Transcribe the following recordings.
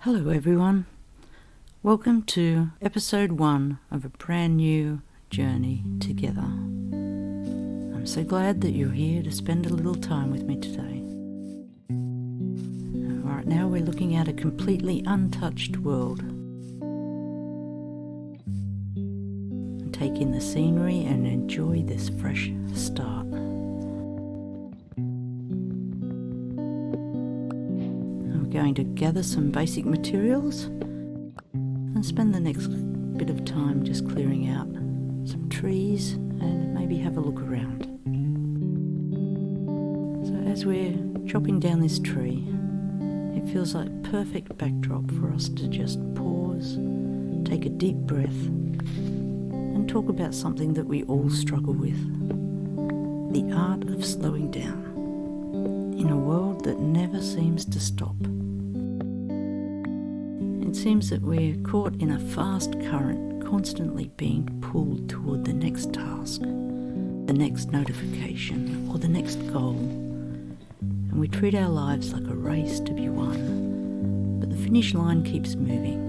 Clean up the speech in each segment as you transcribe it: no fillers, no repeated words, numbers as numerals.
Hello everyone, welcome to episode 1 of a brand new journey together. I'm so glad that you're here to spend a little time with me today. Right now we're looking at a completely untouched world. Take in the scenery and enjoy this fresh start. Going to gather some basic materials and spend the next bit of time just clearing out some trees and maybe have a look around. So as we're chopping down this tree, it feels like perfect backdrop for us to just pause, take a deep breath and talk about something that we all struggle with: the art of slowing down in a world that never seems to stop. It seems that we're caught in a fast current, constantly being pulled toward the next task, the next notification, or the next goal. And we treat our lives like a race to be won, but the finish line keeps moving.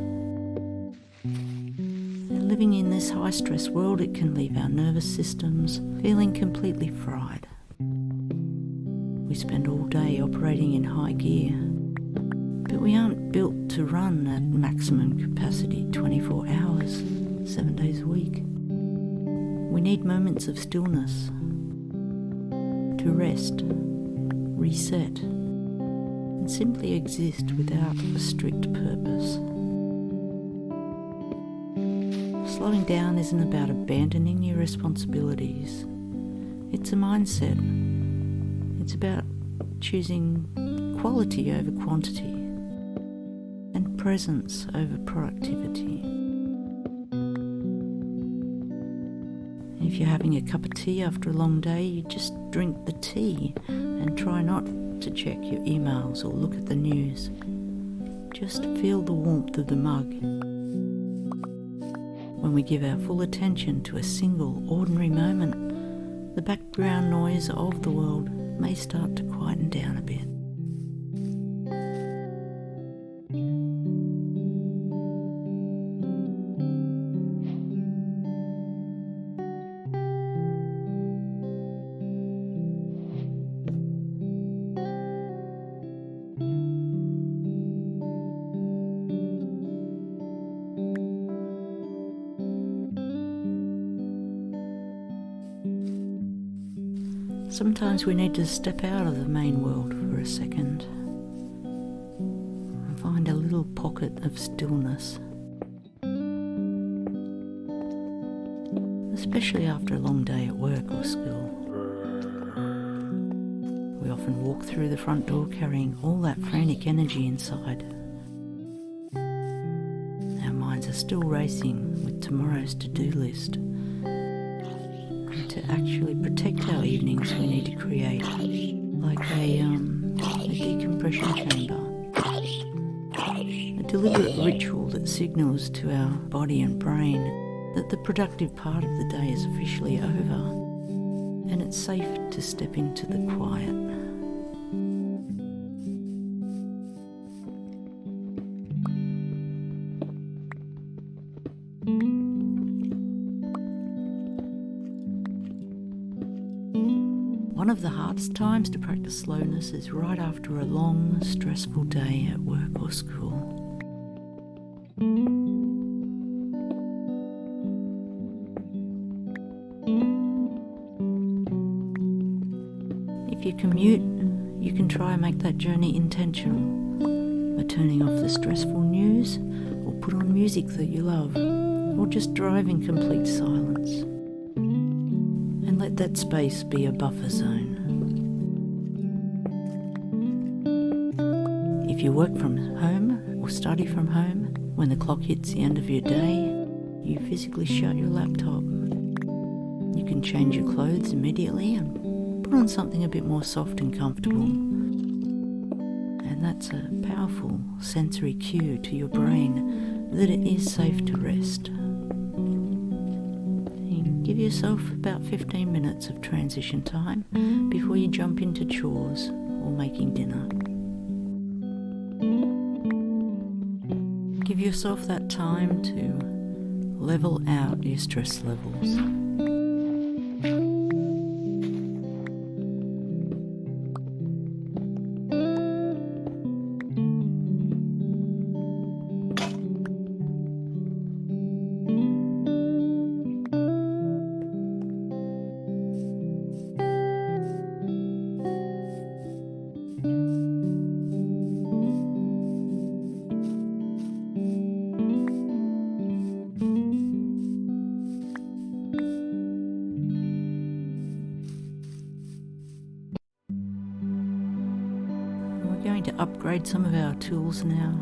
And living in this high-stress world, it can leave our nervous systems feeling completely fried. We spend all day operating in high gear, but we aren't built to run at maximum capacity 24 hours, 7 days a week. We need moments of stillness to rest, reset, and simply exist without a strict purpose. Slowing down isn't about abandoning your responsibilities. It's a mindset. It's about choosing quality over quantity and presence over productivity. If you're having a cup of tea after a long day, you just drink the tea and try not to check your emails or look at the news. Just feel the warmth of the mug. When we give our full attention to a single ordinary moment, the background noise of the world may start to quieten down a bit. Sometimes we need to step out of the main world for a second and find a little pocket of stillness, especially after a long day at work or school. We often walk through the front door carrying all that frantic energy inside. Our minds are still racing with tomorrow's to-do list. To actually protect our evenings, we need to create like a decompression chamber, a deliberate ritual that signals to our body and brain that the productive part of the day is officially over and it's safe to step into the quiet. One of the hardest times to practice slowness is right after a long, stressful day at work or school. If you commute, you can try and make that journey intentional by turning off the stressful news or put on music that you love, or just drive in complete silence. And let that space be a buffer zone. If you work from home or study from home, when the clock hits the end of your day, you physically shut your laptop. You can change your clothes immediately and put on something a bit more soft and comfortable. And that's a powerful sensory cue to your brain that it is safe to rest. Give yourself about 15 minutes of transition time before you jump into chores or making dinner. Give yourself that time to level out your stress levels. We're going to upgrade some of our tools now.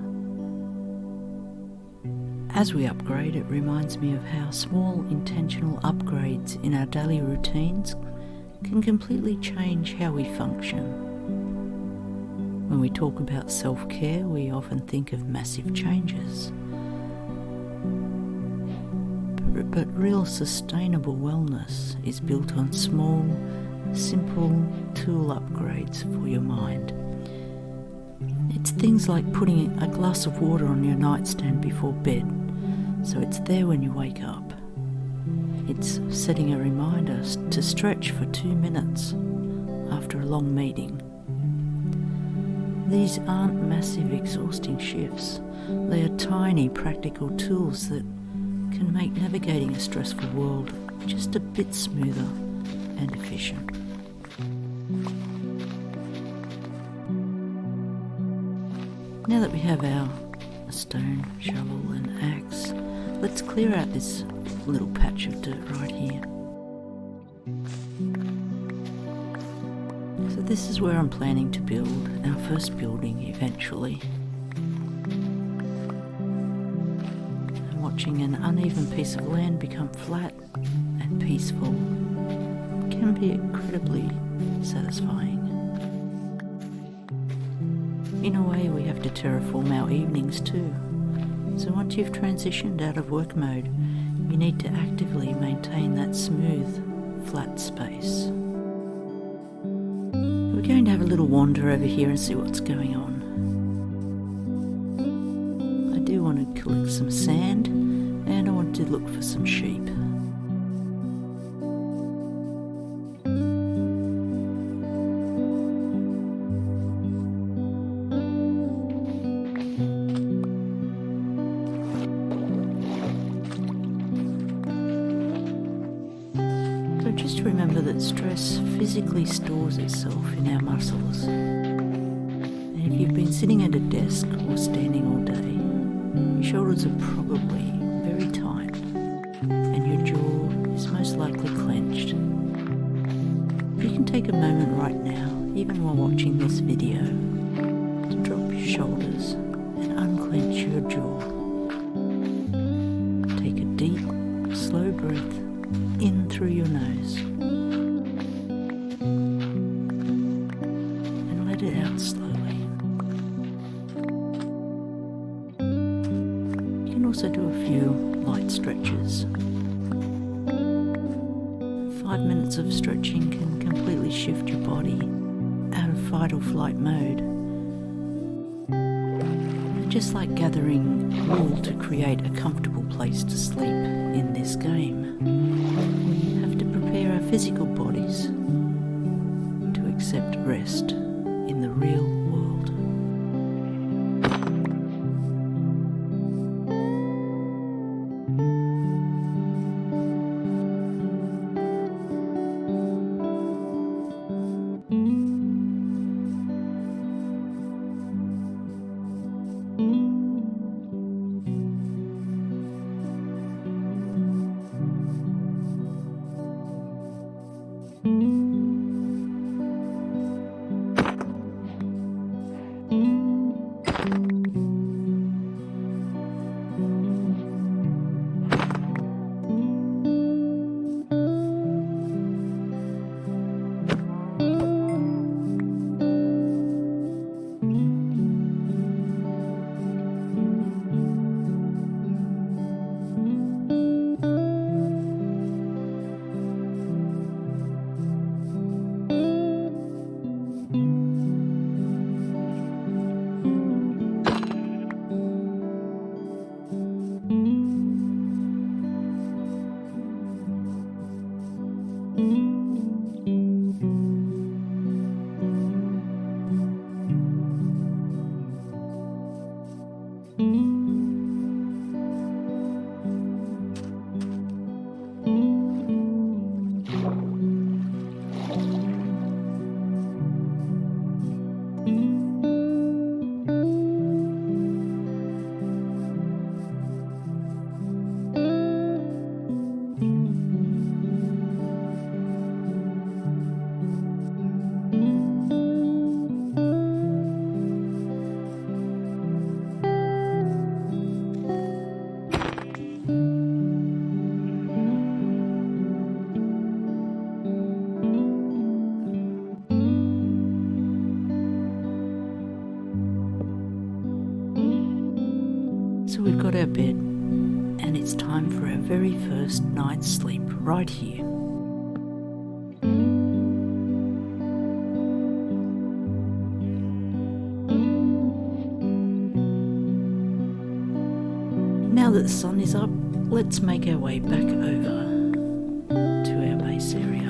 As we upgrade, it reminds me of how small intentional upgrades in our daily routines can completely change how we function. When we talk about self-care, we often think of massive changes. But real sustainable wellness is built on small, simple tool upgrades for your mind. It's things like putting a glass of water on your nightstand before bed, so it's there when you wake up. It's setting a reminder to stretch for 2 minutes after a long meeting. These aren't massive, exhausting shifts. They are tiny, practical tools that can make navigating a stressful world just a bit smoother and efficient. Now that we have our stone, shovel and axe, let's clear out this little patch of dirt right here. So this is where I'm planning to build our first building eventually. And watching an uneven piece of land become flat and peaceful can be incredibly satisfying. In a way, we have to terraform our evenings too. So once you've transitioned out of work mode, you need to actively maintain that smooth, flat space. We're going to have a little wander over here and see what's going on. I do want to collect some sand, and I want to look for some sheep. Just remember that stress physically stores itself in our muscles. And if you've been sitting at a desk or standing all day, your shoulders are probably very tight and your jaw is most likely clenched. You can take a moment right now, even while watching this video, to drop your shoulders and unclench your jaw. Take a deep, slow breath in through your nose and let it out slowly. You can also do a few light stretches. 5 minutes of stretching can completely shift your body out of fight or flight mode. And just like gathering wool to create a comfortable place to sleep in this game, we have to prepare our physical bodies to accept rest in the real world. got our bed, and it's time for our very first night's sleep right here. Now that the sun is up, let's make our way back over to our base area.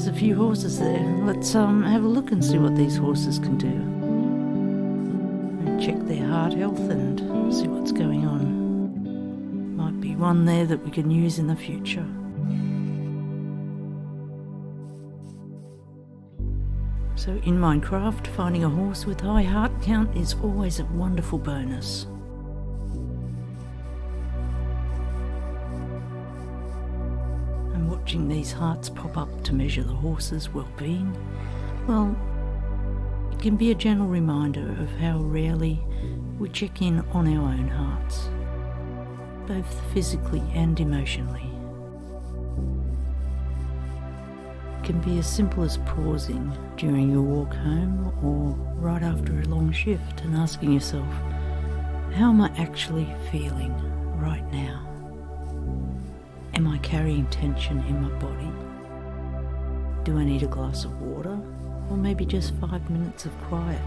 A few horses there. Let's have a look and see what these horses can do. And check their heart health and see what's going on. Might be one there that we can use in the future. So in Minecraft, finding a horse with high heart count is always a wonderful bonus. Watching these hearts pop up to measure the horse's well-being, well, it can be a gentle reminder of how rarely we check in on our own hearts, both physically and emotionally. It can be as simple as pausing during your walk home or right after a long shift and asking yourself, how am I actually feeling right now? Am I carrying tension in my body? Do I need a glass of water? Or maybe just 5 minutes of quiet?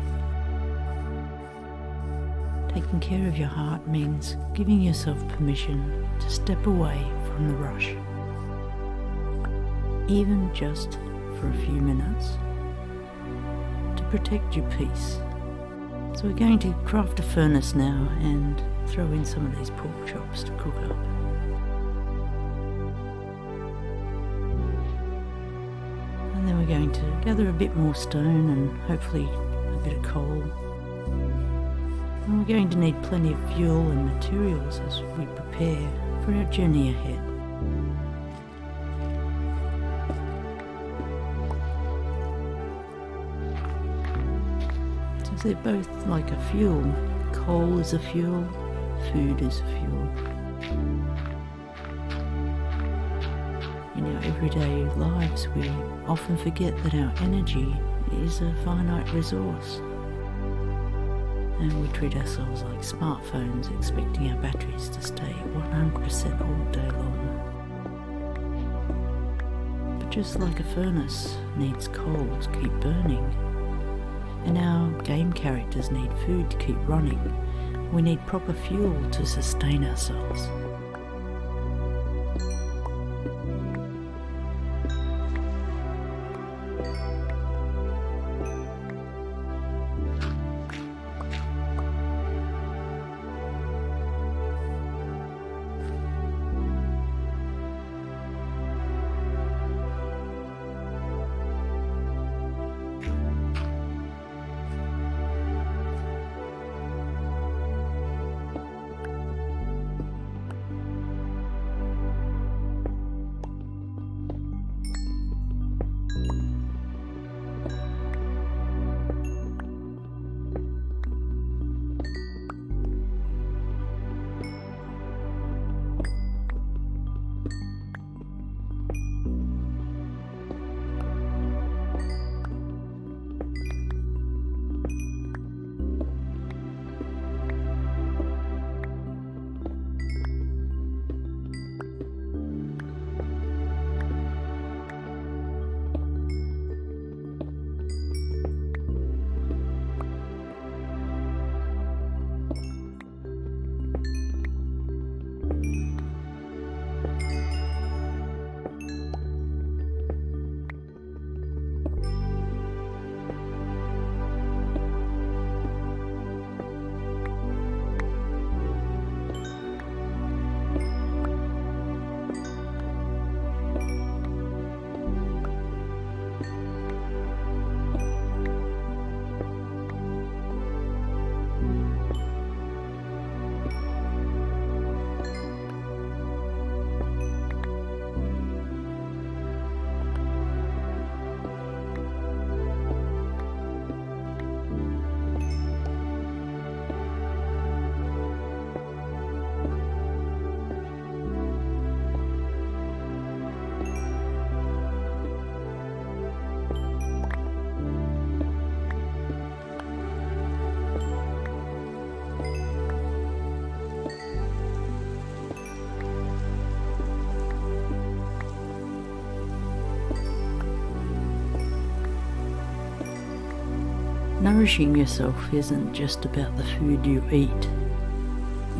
Taking care of your heart means giving yourself permission to step away from the rush, even just for a few minutes, to protect your peace. So we're going to craft a furnace now and throw in some of these pork chops to cook up. And then we're going to gather a bit more stone and hopefully a bit of coal. And we're going to need plenty of fuel and materials as we prepare for our journey ahead. So they're both like a fuel. Coal is a fuel, food is a fuel. In our everyday lives, we often forget that our energy is a finite resource. And we treat ourselves like smartphones, expecting our batteries to stay at 100% all day long. But just like a furnace needs coal to keep burning, and our game characters need food to keep running, we need proper fuel to sustain ourselves. Nourishing yourself isn't just about the food you eat,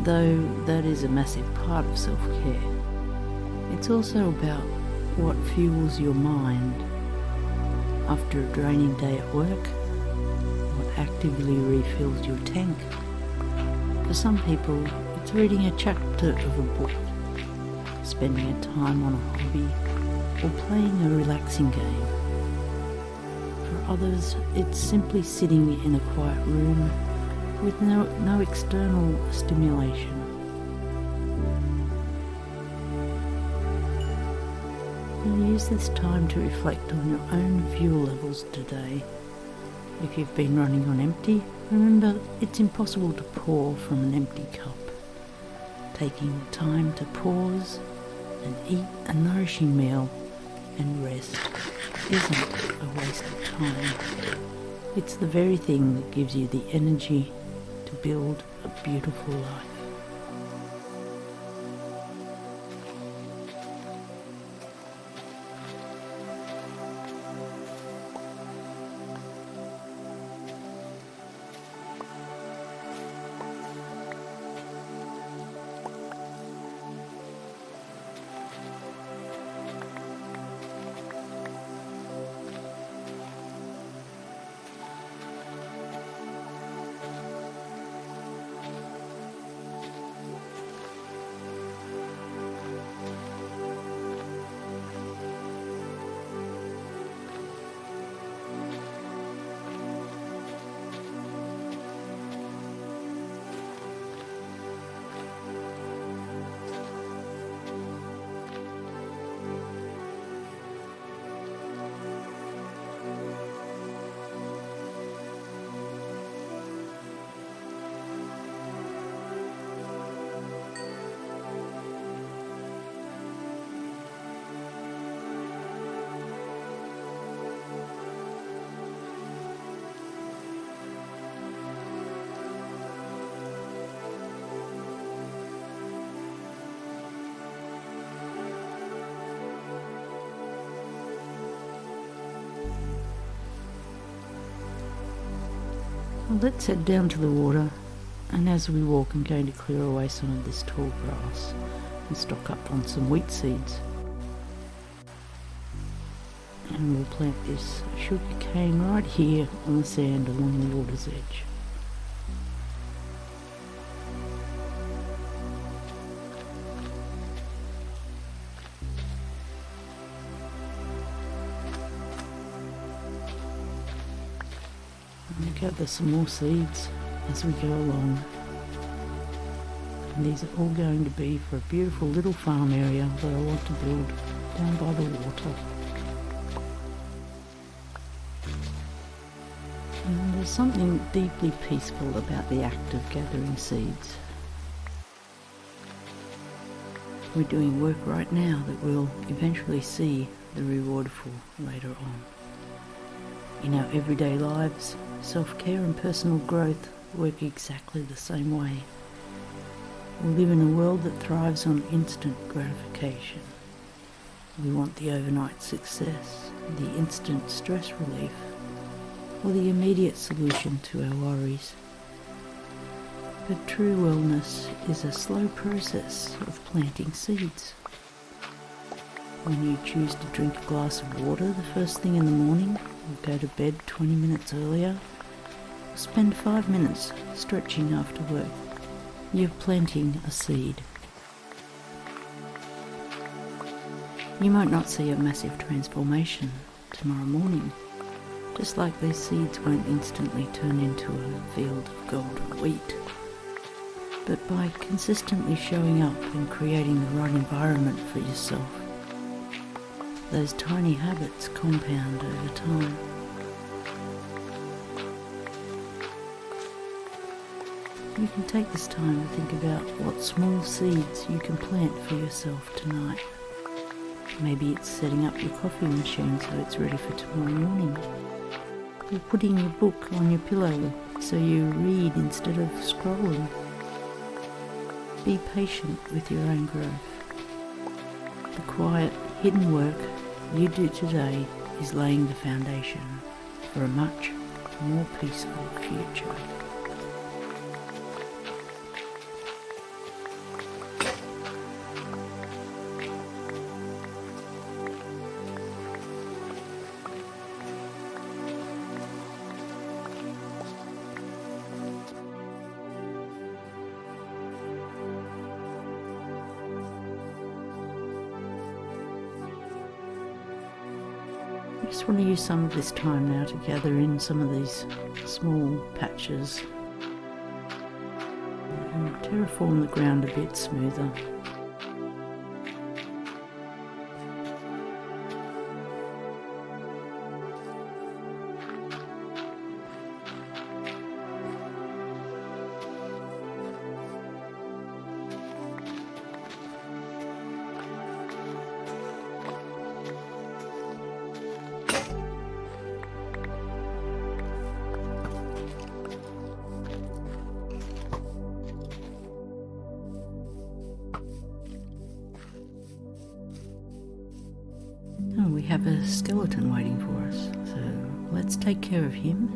though that is a massive part of self-care. It's also about what fuels your mind after a draining day at work, what actively refills your tank. For some people, it's reading a chapter of a book, spending a time on a hobby, or playing a relaxing game. For others, it's simply sitting in a quiet room with no external stimulation. You'll use this time to reflect on your own fuel levels today. If you've been running on empty, remember it's impossible to pour from an empty cup. Taking the time to pause and eat a nourishing meal and rest isn't a waste of time. It's the very thing that gives you the energy to build a beautiful life. Let's head down to the water, and as we walk I'm going to clear away some of this tall grass and stock up on some wheat seeds. And we'll plant this sugar cane right here on the sand along the water's edge. And gather some more seeds as we go along. And these are all going to be for a beautiful little farm area that I want to build down by the water. And there's something deeply peaceful about the act of gathering seeds. We're doing work right now that we'll eventually see the reward for later on. In our everyday lives, self-care and personal growth work exactly the same way. We live in a world that thrives on instant gratification. We want the overnight success, the instant stress relief, or the immediate solution to our worries. But true wellness is a slow process of planting seeds. When you choose to drink a glass of water the first thing in the morning, or go to bed 20 minutes earlier, or spend 5 minutes stretching after work, you're planting a seed. You might not see a massive transformation tomorrow morning, just like these seeds won't instantly turn into a field of golden wheat. But by consistently showing up and creating the right environment for yourself, those tiny habits compound over time. You can take this time to think about what small seeds you can plant for yourself tonight. Maybe it's setting up your coffee machine so it's ready for tomorrow morning. Or putting your book on your pillow so you read instead of scrolling. Be patient with your own growth. The quiet, hidden work you do today is laying the foundation for a much a more peaceful future. I just want to use some of this time now to gather in some of these small patches and terraform the ground a bit smoother. Oh, we have a skeleton waiting for us, so let's take care of him.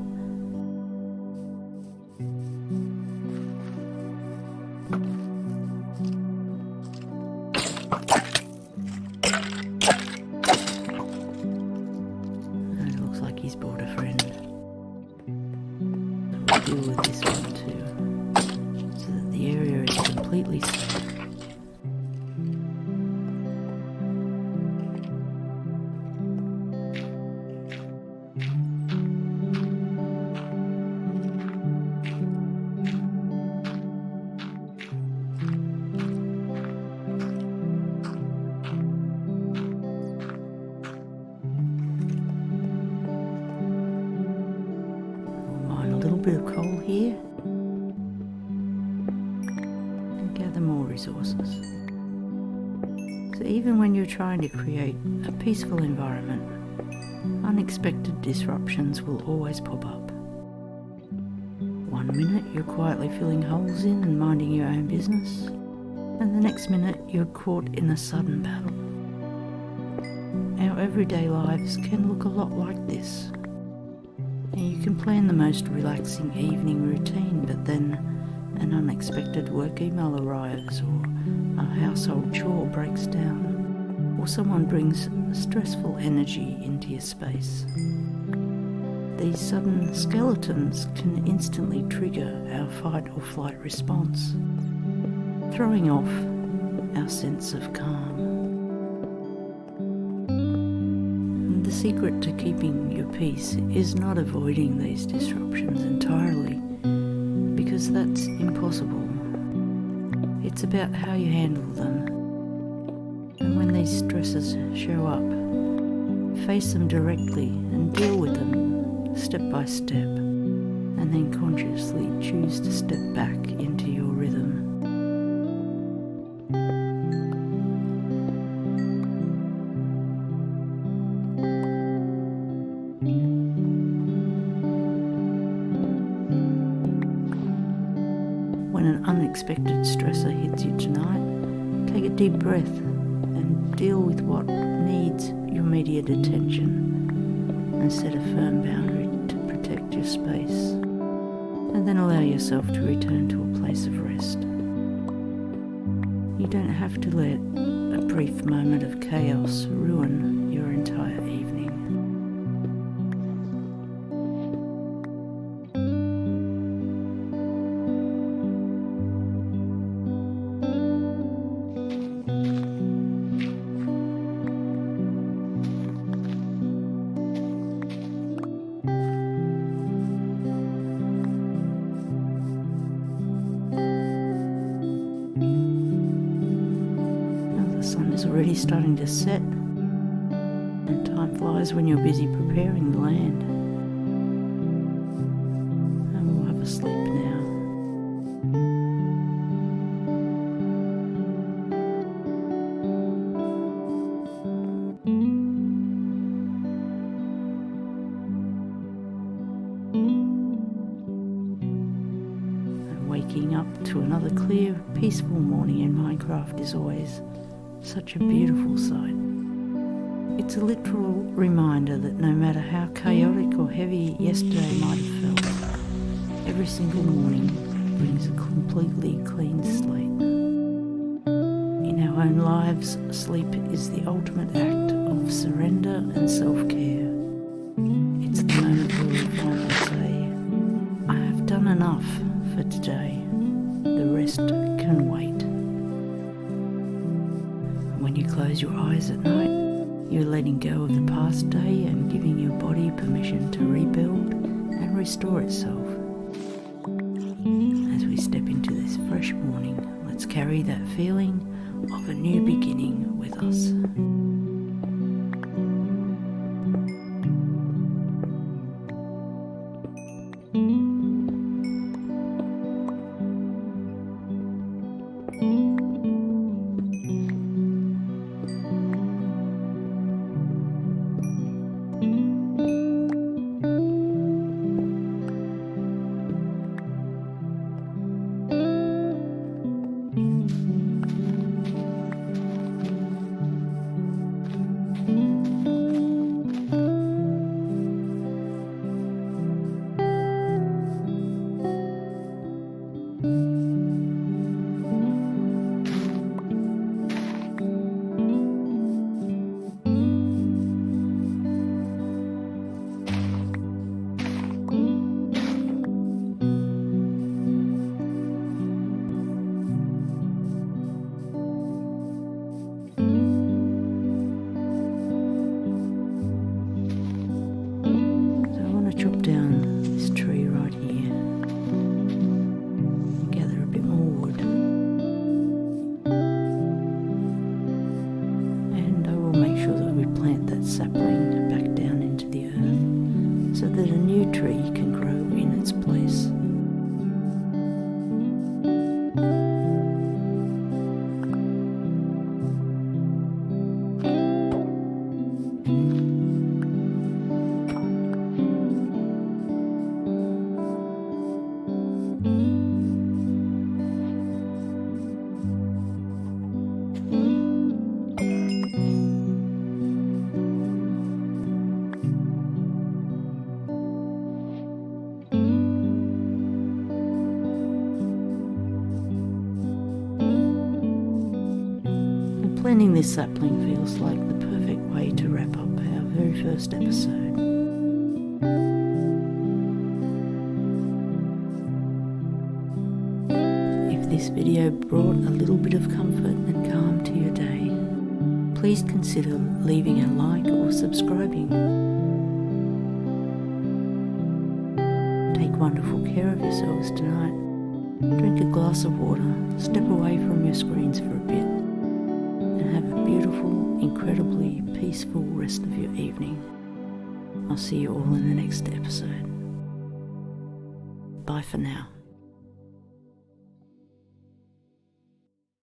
And it looks like he's brought a friend. So we'll deal with this one too, so that the area is completely safe. Bit of coal here and gather more resources. So even when you're trying to create a peaceful environment, unexpected disruptions will always pop up. One minute you're quietly filling holes in and minding your own business, and the next minute you're caught in a sudden battle. Our everyday lives can look a lot like this. You can plan the most relaxing evening routine, but then an unexpected work email arrives, or a household chore breaks down, or someone brings stressful energy into your space. These sudden skeletons can instantly trigger our fight or flight response, throwing off our sense of calm. The secret to keeping your peace is not avoiding these disruptions entirely, because that's impossible. It's about how you handle them. And when these stresses show up, face them directly and deal with them step by step, and then consciously choose to step back into your rhythm. When an unexpected stressor hits you tonight, take a deep breath and deal with what needs your immediate attention, and set a firm boundary to protect your space, and then allow yourself to return to a place of rest. You don't have to let a brief moment of chaos ruin your entire evening. The sun is already starting to set, and time flies when you're busy preparing the land. And we'll have a sleep now. And waking up to another clear, peaceful morning in Minecraft is always such a beautiful sight. It's a literal reminder that no matter how chaotic or heavy yesterday might have felt, every single morning brings a completely clean slate. In our own lives, sleep is the ultimate act of surrender and self-care. It's the moment where we finally say, I have done enough for today. The rest can wait. And when you close your eyes at night, you're letting go of the past day and giving your body permission to rebuild and restore itself. As we step into this fresh morning, let's carry that feeling of a new beginning with us. Chop down this tree right here and gather a bit more wood, and I will make sure that we plant that sapling back down into the earth so that a new tree can grow in its place. Planting this sapling feels like the perfect way to wrap up our very first episode. If this video brought a little bit of comfort and calm to your day, please consider leaving a like or subscribing. Take wonderful care of yourselves tonight. Drink a glass of water, step away from your screens for a bit, and have a beautiful, incredibly peaceful rest of your evening. I'll see you all in the next episode. Bye for now.